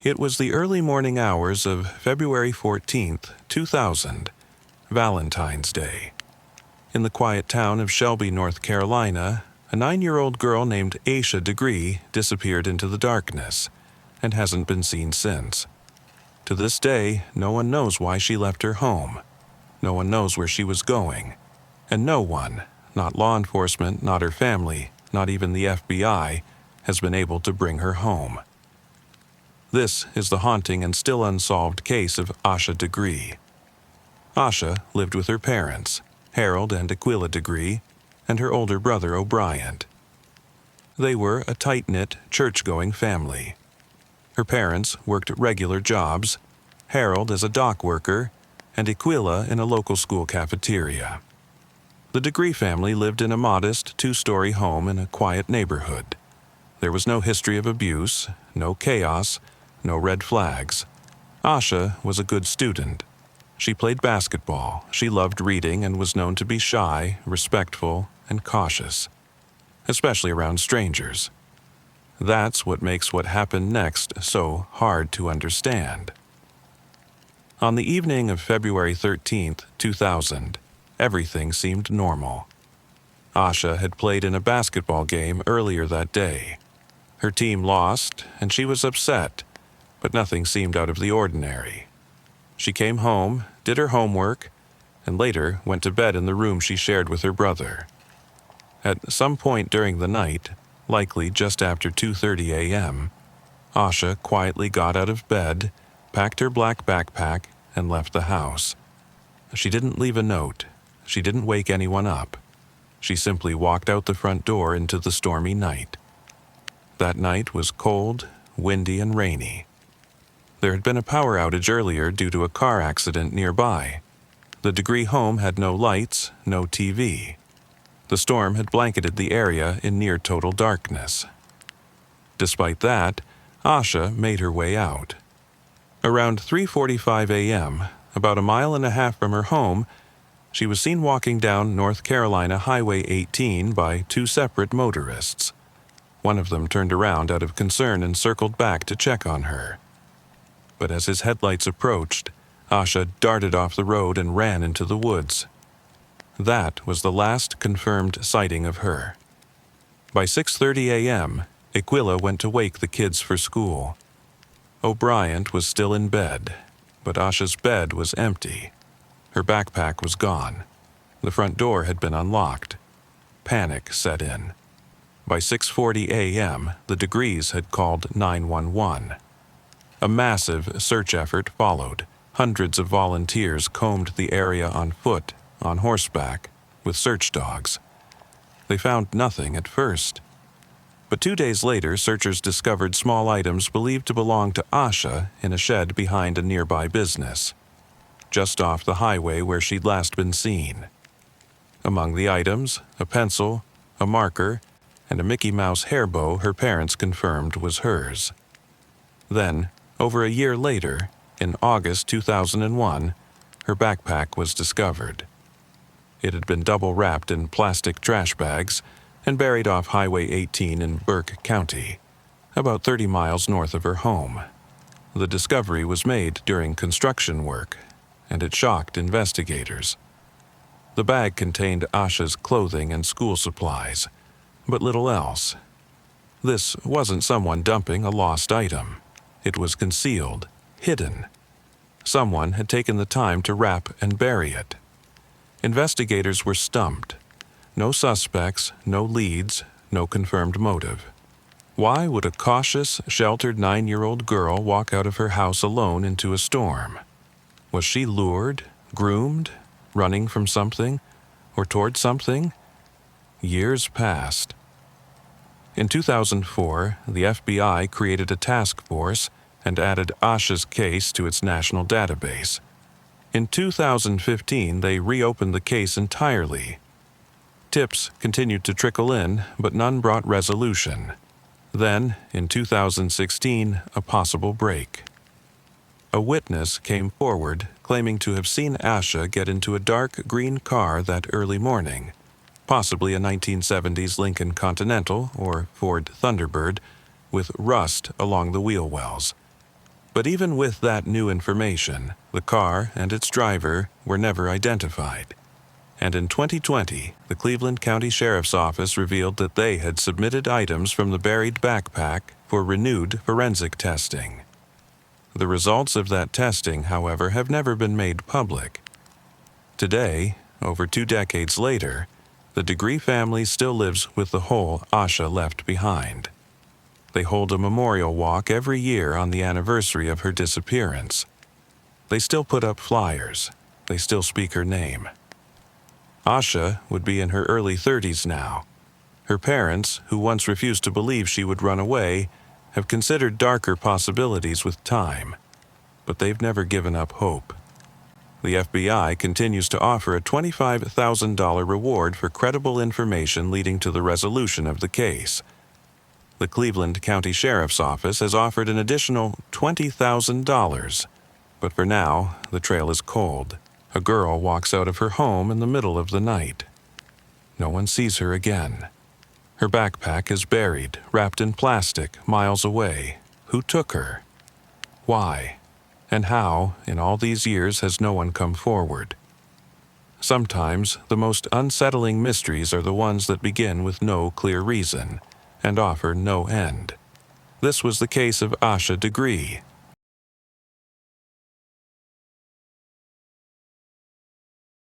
It was the early morning hours of February 14th, 2000, Valentine's Day. In the quiet town of Shelby, North Carolina, a 9-year-old girl named Asha Degree disappeared into the darkness and hasn't been seen since. To this day, no one knows why she left her home. No one knows where she was going. And no one, not law enforcement, not her family, not even the FBI, has been able to bring her home. This is the haunting and still unsolved case of Asha Degree. Asha lived with her parents, Harold and Aquila Degree, and her older brother O'Brien. They were a tight-knit, church-going family. Her parents worked regular jobs, Harold as a dock worker, and Aquila in a local school cafeteria. The Degree family lived in a modest, 2-story home in a quiet neighborhood. There was no history of abuse, no chaos, no red flags. Asha was a good student. She played basketball, she loved reading, and was known to be shy, respectful, and cautious, especially around strangers. That's what makes what happened next so hard to understand. On the evening of February 13th, 2000, everything seemed normal. Asha had played in a basketball game earlier that day. Her team lost, and she was upset, but nothing seemed out of the ordinary. She came home, did her homework, and later went to bed in the room she shared with her brother. At some point during the night, likely just after 2:30 a.m., Asha quietly got out of bed, packed her black backpack, and left the house. She didn't leave a note. She didn't wake anyone up. She simply walked out the front door into the stormy night. That night was cold, windy, and rainy. There had been a power outage earlier due to a car accident nearby. The Degree home had no lights, no TV. The storm had blanketed the area in near total darkness. Despite that, Asha made her way out. Around 3:45 a.m., about a mile and a half from her home, she was seen walking down North Carolina Highway 18 by 2 separate motorists. One of them turned around out of concern and circled back to check on her. But as his headlights approached, Asha darted off the road and ran into the woods. That was the last confirmed sighting of her. By 6:30 a.m., Aquila went to wake the kids for school. O'Brien was still in bed, but Asha's bed was empty. Her backpack was gone. The front door had been unlocked. Panic set in. By 6:40 a.m., the Degrees had called 911. A massive search effort followed. Hundreds of volunteers combed the area on foot, on horseback, with search dogs. They found nothing at first. But 2 days later, searchers discovered small items believed to belong to Asha in a shed behind a nearby business, just off the highway where she'd last been seen. Among the items, a pencil, a marker, and a Mickey Mouse hair bow her parents confirmed was hers. Then, over a year later, in August 2001, her backpack was discovered. It had been double-wrapped in plastic trash bags and buried off Highway 18 in Burke County, about 30 miles north of her home. The discovery was made during construction work, and it shocked investigators. The bag contained Asha's clothing and school supplies, but little else. This wasn't someone dumping a lost item. It was concealed, hidden. Someone had taken the time to wrap and bury it. Investigators were stumped. No suspects, no leads, no confirmed motive. Why would a cautious, sheltered 9-year-old girl walk out of her house alone into a storm? Was she lured, groomed, running from something, or toward something? Years passed. In 2004, the FBI created a task force and added Asha's case to its national database. In 2015, they reopened the case entirely. Tips continued to trickle in, but none brought resolution. Then, in 2016, a possible break. A witness came forward, claiming to have seen Asha get into a dark green car that early morning, possibly a 1970s Lincoln Continental or Ford Thunderbird, with rust along the wheel wells. But even with that new information, the car and its driver were never identified. And in 2020, the Cleveland County Sheriff's Office revealed that they had submitted items from the buried backpack for renewed forensic testing. The results of that testing, however, have never been made public. Today, over 2 decades later, the Degree family still lives with the hole Asha left behind. They hold a memorial walk every year on the anniversary of her disappearance. They still put up flyers. They still speak her name. Asha would be in her early 30s now. Her parents, who once refused to believe she would run away, have considered darker possibilities with time, but they've never given up hope. The FBI continues to offer a $25,000 reward for credible information leading to the resolution of the case. The Cleveland County Sheriff's Office has offered an additional $20,000, but for now, the trail is cold. A girl walks out of her home in the middle of the night. No one sees her again. Her backpack is buried, wrapped in plastic, miles away. Who took her? Why? And how, in all these years, has no one come forward? Sometimes, the most unsettling mysteries are the ones that begin with no clear reason and offer no end. This was the case of Asha Degree,